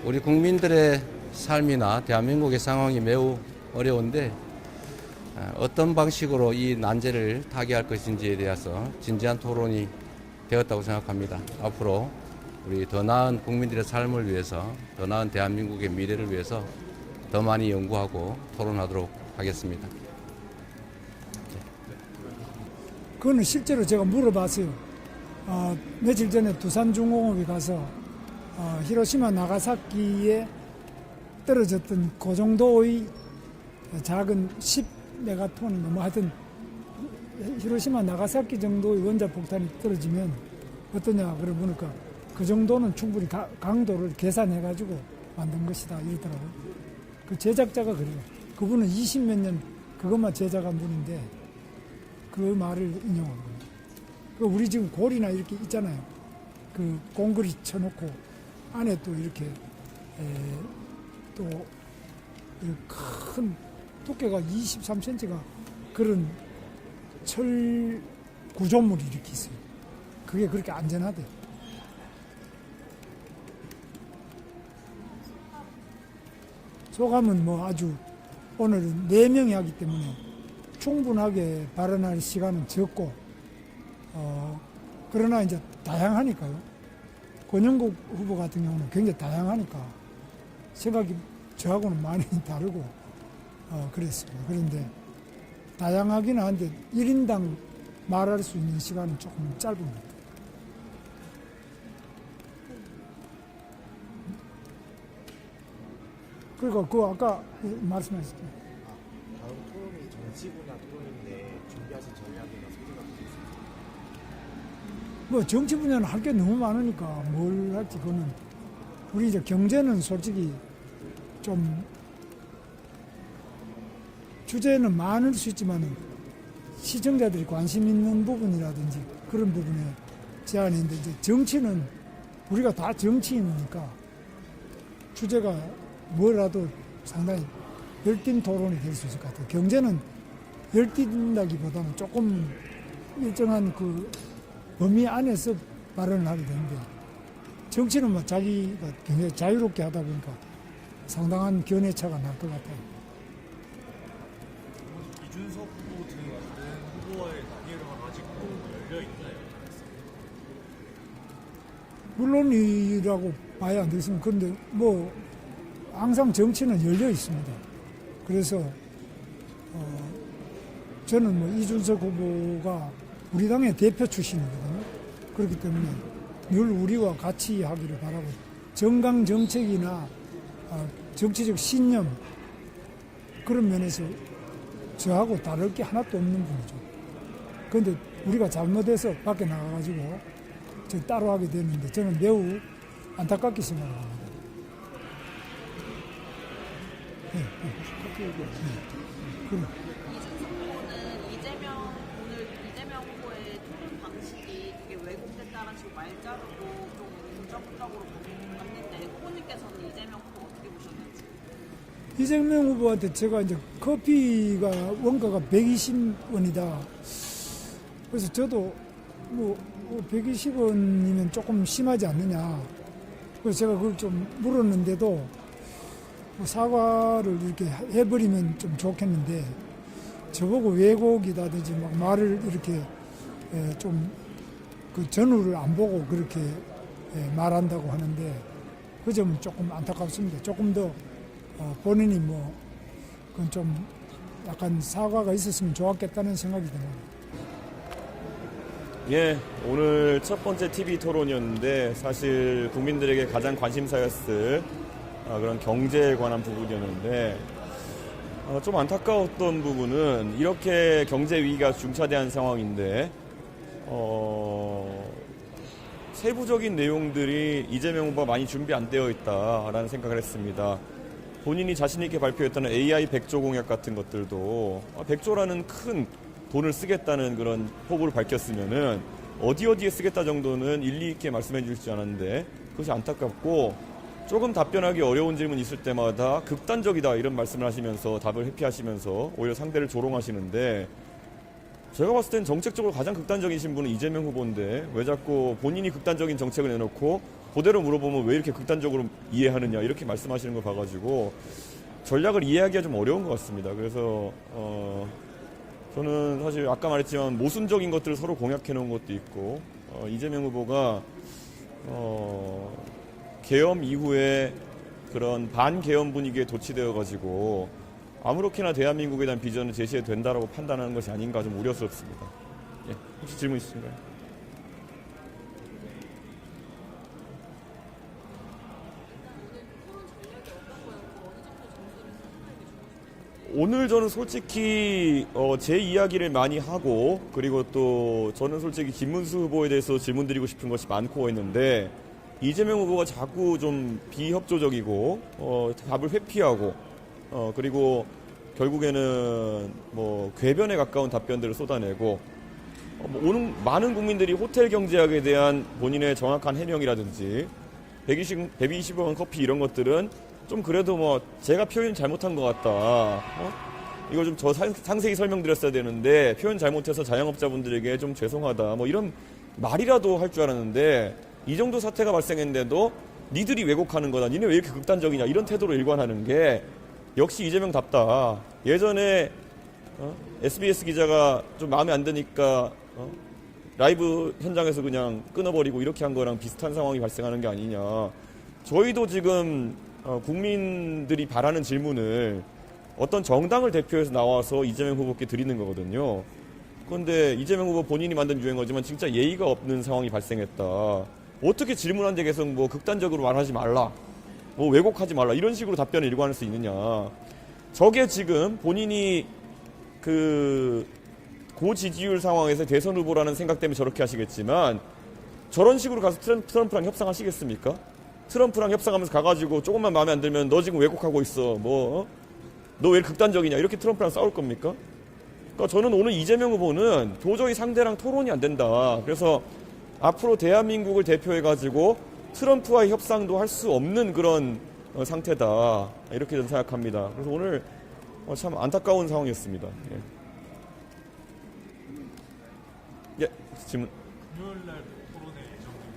우리 국민들의 삶이나 대한민국의 상황이 매우 어려운데 어떤 방식으로 이 난제를 타개할 것인지에 대해서 진지한 토론이 되었다고 생각합니다. 앞으로 우리 더 나은 국민들의 삶을 위해서, 더 나은 대한민국의 미래를 위해서 더 많이 연구하고 토론하도록 하겠습니다. 그거는 실제로 제가 물어봤어요. 며칠 전에 두산중공업에 가서 히로시마 나가사키에 떨어졌던 그 정도의 작은 10메가톤 뭐 하여튼 히로시마 나가사키 정도의 원자폭탄이 떨어지면 어떠냐 그래 보니까 그 정도는 충분히 강도를 계산해 가지고 만든 것이다 이러더라고요. 그 제작자가 그래요. 그분은 20몇 년 그것만 제작한 분인데 그 말을 인용한 거예요. 우리 지금 골이나 이렇게 있잖아요. 그 공구리 쳐놓고 안에 또 이렇게 또 큰 두께가 23cm가 그런 철 구조물이 이렇게 있어요. 그게 그렇게 안전하대요. 소감은 뭐 아주 오늘은 4명이 하기 때문에 충분하게 발언할 시간은 적고 그러나 이제 다양하니까요. 권영국 후보 같은 경우는 굉장히 다양하니까 생각이 저하고는 많이 다르고 그랬습니다. 그런데 다양하긴 한데 1인당 말할 수 있는 시간은 조금 짧은 것 같아요. 그리고 그 아까 말씀하셨죠. 다음 토론이 정치 분야 토론인데 준비하신 전략이나 소개가 있습니다. 뭐 정치 분야는 할 게 너무 많으니까 뭘 할지 그거는 우리 이제 경제는 솔직히 좀 주제는 많을 수 있지만은 시청자들이 관심 있는 부분이라든지 그런 부분에 제한이 있는데 이제 정치는 우리가 다 정치인이니까 주제가 뭐라도 상당히 열띤 토론이 될 수 있을 것 같아요. 경제는 열띤다기보다는 조금 일정한 그 범위 안에서 발언을 하게 되는데 정치는 뭐 자기가 굉장히 자유롭게 하다 보니까 상당한 견해차가 날 것 같아요. 이준석 후보 등 후보와의 단일화가 아직 열려 있나요? 물론이라고 봐야 안 되겠습니다. 그런데 뭐 항상 정치는 열려 있습니다. 그래서 저는 뭐 이준석 후보가 우리 당의 대표 출신이거든요. 그렇기 때문에 늘 우리와 같이 하기를 바라고 정강 정책이나 정치적 신념 그런 면에서 저하고 다를 게 하나도 없는 분이죠. 그런데 우리가 잘못해서 밖에 나가가지고 저 따로 하게 됐는데 저는 매우 안타깝게 생각합니다. 네. 그럼. 오늘 이재명 후보의 토론 방식이 되게 왜곡됐다는 식으로 말 자르고 좀 긍정적으로 봤는데 후보님께서는 이재명 후보 어떻게 보셨는지? 이재명 후보한테 제가 이제 커피가 원가가 120원이다. 그래서 저도 뭐 120원이면 조금 심하지 않느냐. 그래서 제가 그걸 좀 물었는데도 사과를 이렇게 해버리면 좀 좋겠는데 저보고 왜곡이다든지 막 말을 이렇게 좀 그 전후를 안 보고 그렇게 말한다고 하는데 그 점은 조금 안타깝습니다. 조금 더 본인이 뭐 그건 좀 약간 사과가 있었으면 좋았겠다는 생각이 듭니다. 예, 오늘 첫 번째 TV 토론이었는데 사실 국민들에게 가장 관심사였을 그런 경제에 관한 부분이었는데 좀 안타까웠던 부분은 이렇게 경제 위기가 중차대한 상황인데 세부적인 내용들이 이재명 후보가 많이 준비 안 되어 있다라는 생각을 했습니다. 본인이 자신 있게 발표했던 AI 100조 공약 같은 것들도 100조라는 큰 돈을 쓰겠다는 그런 포부를 밝혔으면은 어디에 쓰겠다 정도는 일리 있게 말씀해 주시지 않았는데 그것이 안타깝고 조금 답변하기 어려운 질문 있을 때마다 극단적이다 이런 말씀을 하시면서 답을 회피하시면서 오히려 상대를 조롱하시는데 제가 봤을 땐 정책적으로 가장 극단적이신 분은 이재명 후보인데 왜 자꾸 본인이 극단적인 정책을 내놓고 그대로 물어보면 왜 이렇게 극단적으로 이해하느냐 이렇게 말씀하시는 걸 봐가지고 전략을 이해하기가 좀 어려운 것 같습니다. 그래서 저는 사실 아까 말했지만 모순적인 것들을 서로 공약해 놓은 것도 있고 이재명 후보가 계엄 이후에 그런 반계엄 분위기에 도취되어 가지고 아무렇게나 대한민국에 대한 비전을 제시해도 된다라고 판단하는 것이 아닌가 좀 우려스럽습니다. 예, 혹시 질문 있으신가요? 오늘 저는 솔직히 제 이야기를 많이 하고 그리고 또 저는 솔직히 김문수 후보에 대해서 질문 드리고 싶은 것이 많고 했는데 이재명 후보가 자꾸 좀 비협조적이고 답을 회피하고 그리고 결국에는 뭐 궤변에 가까운 답변들을 쏟아내고 오는 많은 국민들이 호텔 경제학에 대한 본인의 정확한 해명이라든지 120원 커피 이런 것들은 좀 그래도 뭐 제가 표현 잘못한 것 같다. 이걸 좀 저 상세히 설명드렸어야 되는데 표현 잘못해서 자영업자분들에게 좀 죄송하다. 뭐 이런 말이라도 할 줄 알았는데 이 정도 사태가 발생했는데도 니들이 왜곡하는 거다. 니네 왜 이렇게 극단적이냐. 이런 태도로 일관하는 게 역시 이재명답다. 예전에 SBS 기자가 좀 마음에 안 드니까 라이브 현장에서 그냥 끊어버리고 이렇게 한 거랑 비슷한 상황이 발생하는 게 아니냐. 저희도 지금 국민들이 바라는 질문을 어떤 정당을 대표해서 나와서 이재명 후보께 드리는 거거든요. 그런데 이재명 후보 본인이 만든 유행어지만 진짜 예의가 없는 상황이 발생했다. 어떻게 질문한데 계속 뭐 극단적으로 말하지 말라, 뭐 왜곡하지 말라 이런 식으로 답변을 일관할 수 있느냐. 저게 지금 본인이 그 고지지율 상황에서 대선 후보라는 생각 때문에 저렇게 하시겠지만 저런 식으로 가서 트럼프랑 협상하시겠습니까? 트럼프랑 협상하면서 가가지고 조금만 마음에 안 들면 너 지금 왜곡하고 있어. 뭐 너 왜 극단적이냐 이렇게 트럼프랑 싸울 겁니까? 그러니까 저는 오늘 이재명 후보는 도저히 상대랑 토론이 안 된다. 그래서 앞으로 대한민국을 대표해가지고 트럼프와의 협상도 할 수 없는 그런 상태다. 이렇게 저는 생각합니다. 그래서 오늘 참 안타까운 상황이었습니다. 예, 질문. 금요일날 토론회 예정되는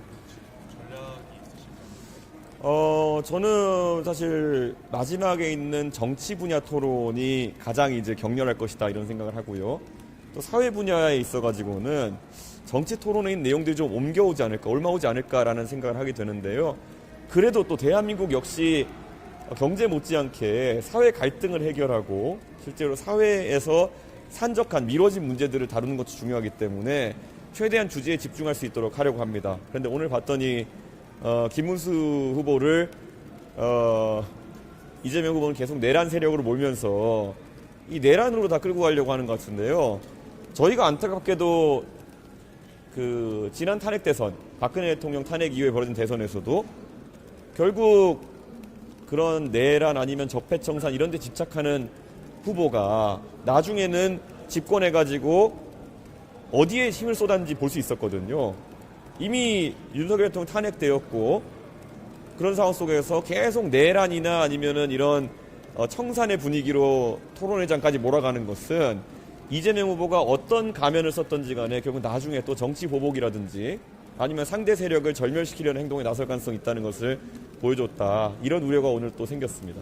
전략이 있으신가요? 저는 사실 마지막에 있는 정치 분야 토론이 가장 이제 격렬할 것이다 이런 생각을 하고요. 또 사회 분야에 있어가지고는 정치 토론에 있는 내용들이 좀 옮겨오지 않을까, 옮아오지 않을까라는 생각을 하게 되는데요. 그래도 또 대한민국 역시 경제 못지않게 사회 갈등을 해결하고 실제로 사회에서 산적한 미뤄진 문제들을 다루는 것도 중요하기 때문에 최대한 주제에 집중할 수 있도록 하려고 합니다. 그런데 오늘 봤더니 김문수 후보를 이재명 후보는 계속 내란 세력으로 몰면서 이 내란으로 다 끌고 가려고 하는 것 같은데요. 저희가 안타깝게도 그 지난 탄핵 대선, 박근혜 대통령 탄핵 이후에 벌어진 대선에서도 결국 그런 내란 아니면 적폐청산 이런 데 집착하는 후보가 나중에는 집권해가지고 어디에 힘을 쏟았는지 볼 수 있었거든요. 이미 윤석열 대통령 탄핵되었고 그런 상황 속에서 계속 내란이나 아니면은 이런 청산의 분위기로 토론회장까지 몰아가는 것은 이재명 후보가 어떤 가면을 썼던지 간에 결국 나중에 또 정치 보복이라든지 아니면 상대 세력을 절멸시키려는 행동에 나설 가능성이 있다는 것을 보여줬다. 이런 우려가 오늘 또 생겼습니다.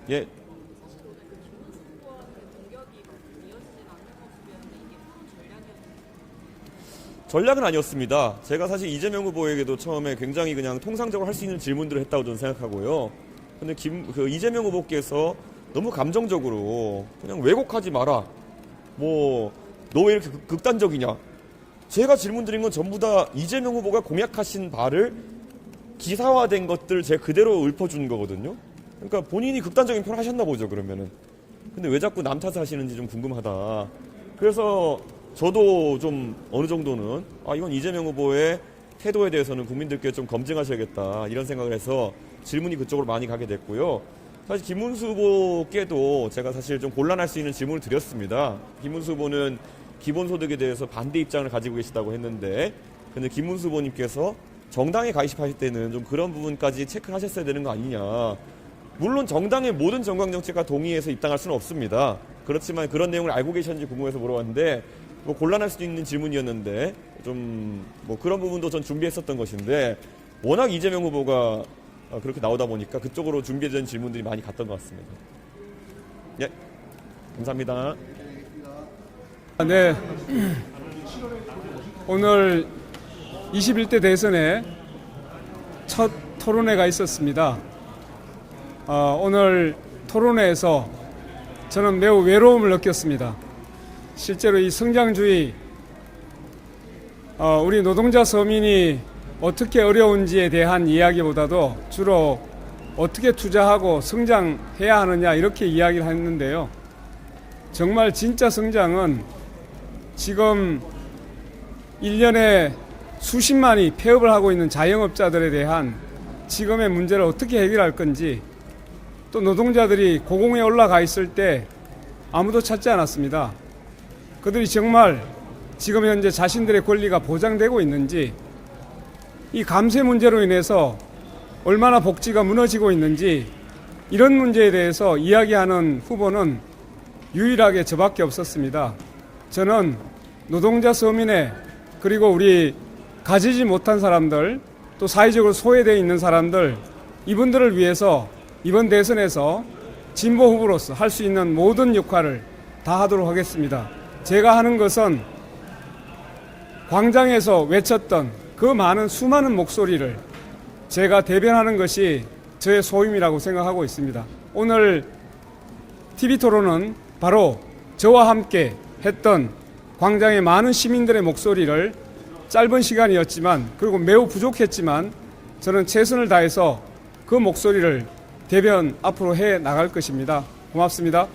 예. 전략은 아니었습니다. 제가 사실 이재명 후보에게도 처음에 굉장히 그냥 통상적으로 할 수 있는 질문들을 했다고 저는 생각하고요. 근데 이재명 후보께서 너무 감정적으로 그냥 왜곡하지 마라. 뭐, 너 왜 이렇게 극단적이냐. 제가 질문 드린 건 전부 다 이재명 후보가 공약하신 바를 기사화된 것들 제가 그대로 읊어준 거거든요. 그러니까 본인이 극단적인 표현을 하셨나 보죠, 그러면은. 근데 왜 자꾸 남 탓을 하시는지 좀 궁금하다. 그래서 저도 좀 어느 정도는 이건 이재명 후보의 태도에 대해서는 국민들께 좀 검증하셔야겠다 이런 생각을 해서 질문이 그쪽으로 많이 가게 됐고요. 사실 김문수 후보께도 제가 사실 좀 곤란할 수 있는 질문을 드렸습니다. 김문수 후보는 기본소득에 대해서 반대 입장을 가지고 계시다고 했는데 근데 김문수 후보님께서 정당에 가입하실 때는 좀 그런 부분까지 체크를 하셨어야 되는 거 아니냐. 물론 정당의 모든 정강정책과 동의해서 입당할 수는 없습니다. 그렇지만 그런 내용을 알고 계셨는지 궁금해서 물어봤는데 뭐 곤란할 수도 있는 질문이었는데 좀 뭐 그런 부분도 전 준비했었던 것인데 워낙 이재명 후보가 그렇게 나오다 보니까 그쪽으로 준비된 질문들이 많이 갔던 것 같습니다. 예, 감사합니다. 네, 오늘 21대 대선에 첫 토론회가 있었습니다. 오늘 토론회에서 저는 매우 외로움을 느꼈습니다. 실제로 이 성장주의, 우리 노동자 서민이 어떻게 어려운지에 대한 이야기보다도 주로 어떻게 투자하고 성장해야 하느냐 이렇게 이야기를 했는데요. 정말 진짜 성장은 지금 1년에 수십만이 폐업을 하고 있는 자영업자들에 대한 지금의 문제를 어떻게 해결할 건지, 또 노동자들이 고공에 올라가 있을 때 아무도 찾지 않았습니다. 그들이 정말 지금 현재 자신들의 권리가 보장되고 있는지, 이 감세 문제로 인해서 얼마나 복지가 무너지고 있는지, 이런 문제에 대해서 이야기하는 후보는 유일하게 저밖에 없었습니다. 저는 노동자 서민의, 그리고 우리 가지지 못한 사람들, 또 사회적으로 소외되어 있는 사람들, 이분들을 위해서 이번 대선에서 진보 후보로서 할 수 있는 모든 역할을 다 하도록 하겠습니다. 제가 하는 것은 광장에서 외쳤던 그 많은 수많은 목소리를 제가 대변하는 것이 저의 소임이라고 생각하고 있습니다. 오늘 TV 토론은 바로 저와 함께 했던 광장의 많은 시민들의 목소리를 짧은 시간이었지만, 그리고 매우 부족했지만, 저는 최선을 다해서 그 목소리를 대변 앞으로 해 나갈 것입니다. 고맙습니다.